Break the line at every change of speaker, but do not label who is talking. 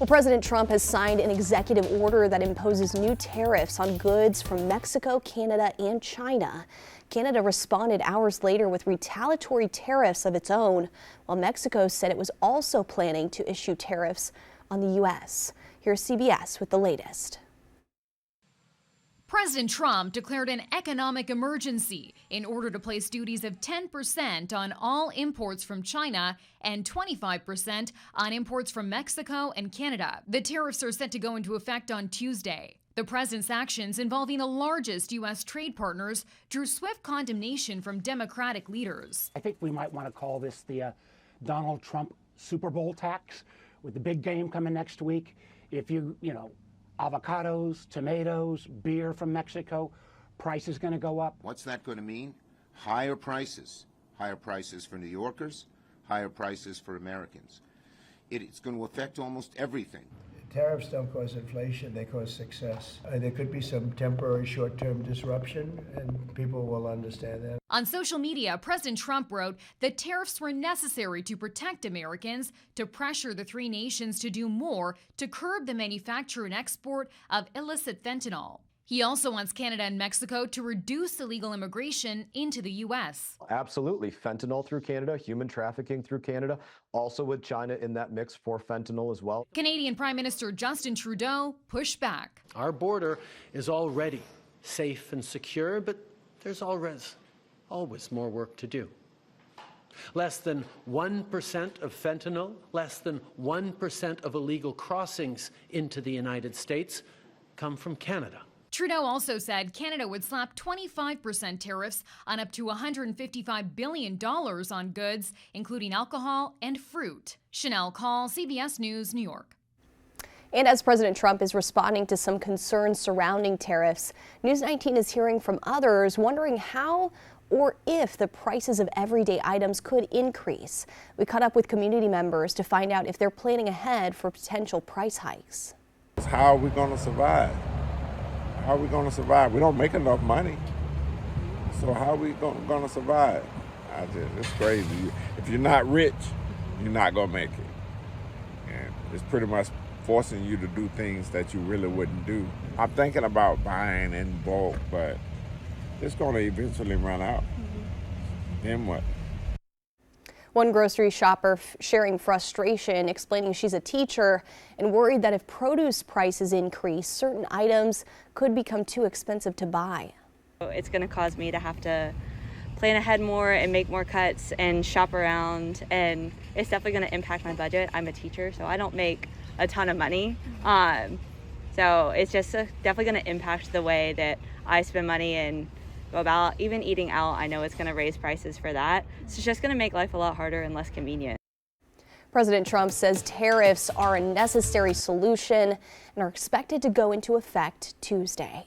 Well, President Trump has signed an executive order that imposes new tariffs on goods from Mexico, Canada, and China. Canada responded hours later with retaliatory tariffs of its own, while Mexico said it was also planning to issue tariffs on the U.S. Here's CBS with the latest.
President Trump declared an economic emergency in order to place duties of 10% on all imports from China and 25% on imports from Mexico and Canada. The tariffs are set to go into effect on Tuesday. The president's actions involving the largest U.S. trade partners drew swift condemnation from Democratic leaders.
I think we might want to call this the Donald Trump Super Bowl tax, with the big game coming next week. If you know, avocados, tomatoes, beer from Mexico, price is going to go up.
What's that going to mean? Higher prices for New Yorkers, higher prices for Americans. It's going to affect almost everything.
Tariffs don't cause inflation, they cause success. There could be some temporary short-term disruption, and people will understand that.
On social media, President Trump wrote that tariffs were necessary to protect Americans, to pressure the three nations to do more to curb the manufacture and export of illicit fentanyl. He also wants Canada and Mexico to reduce illegal immigration into the U.S.
Absolutely. Fentanyl through Canada, human trafficking through Canada, also with China in that mix for fentanyl as well.
Canadian Prime Minister Justin Trudeau pushed back.
Our border is already safe and secure, but there's always more work to do. Less than 1% of fentanyl, less than 1% of illegal crossings into the United States come from Canada.
Trudeau also said Canada would slap 25% tariffs on up to $155 billion on goods, including alcohol and fruit. Chanel Call, CBS News, New York.
And as President Trump is responding to some concerns surrounding tariffs, News 19 is hearing from others wondering how or if the prices of everyday items could increase. We caught up with community members to find out if they're planning ahead for potential price hikes.
How are we going to survive? How are we going to survive? We don't make enough money. So how are we going to survive? It's crazy. If you're not rich, you're not going to make it. And it's pretty much forcing you to do things that you really wouldn't do. I'm thinking about buying in bulk, but it's going to eventually run out. Then what?
One grocery shopper sharing frustration, explaining she's a teacher and worried that if produce prices increase, certain items could become too expensive to buy.
It's going to cause me to have to plan ahead more and make more cuts and shop around, and it's definitely going to impact my budget. I'm a teacher, so I don't make a ton of money. So it's just definitely going to impact the way that I spend money and go about. Even eating out, I know it's going to raise prices for that. So it's just going to make life a lot harder and less convenient.
President Trump says tariffs are a necessary solution and are expected to go into effect Tuesday.